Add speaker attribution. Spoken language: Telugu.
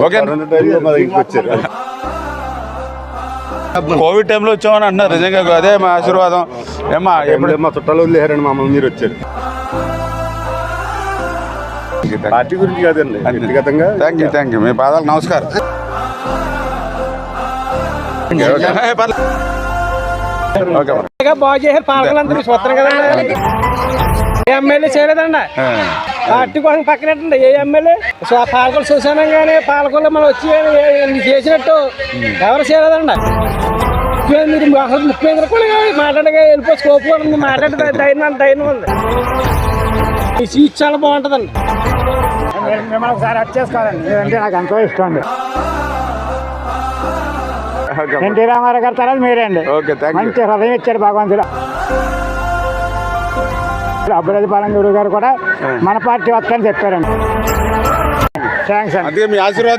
Speaker 1: ఓకే. కోవిడ్ టైంలో వచ్చామని అంటున్నారు, నిజంగా అదే మా ఆశీర్వాదం. ఏమ్మా
Speaker 2: మా చుట్టాలు వదిలేరండి మమ్మల్ని, మీరు వచ్చారు. పార్టీ గురించి కాదండి, వ్యక్తిగతంగా.
Speaker 1: థ్యాంక్ యూ మీ పాదాలు నమస్కారం.
Speaker 3: బాగు చేశారు పాలకులందరూ చూస్తారు కదండి. ఏ ఎమ్మెల్యే చేయలేదండి, పార్టీ కోసం పక్కనట్టండి. ఏ ఎమ్మెల్యే పాలకులు చూసాను కానీ పాలకులు మనం వచ్చి చేసినట్టు ఎవరు చేయలేదండి. మీరు అసలు ముఖ్యమంత్రి కూడా మాట్లాడగా వెళ్ళిపో స్కోప్ కూడా ఉంది, మాట్లాడే ధైర్యం ఉంది. ఈ సీట్ చాలా బాగుంటుందండి. మిమ్మల్ని ఒకసారి వచ్చేసుకోవాలండి, అంటే నాకు ఎంతో ఇష్టం అండి. ఎన్టీ రామారావు గారి తర్వాత మీరే అండి. మంచి హృదయం ఇచ్చాడు భగవంతుడు. అభివృద్ధి పాలన గురువు గారు కూడా మన పార్టీ వస్తుందని చెప్పారండి. థ్యాంక్స్ అండి.
Speaker 1: మీ ఆశీర్వాదం.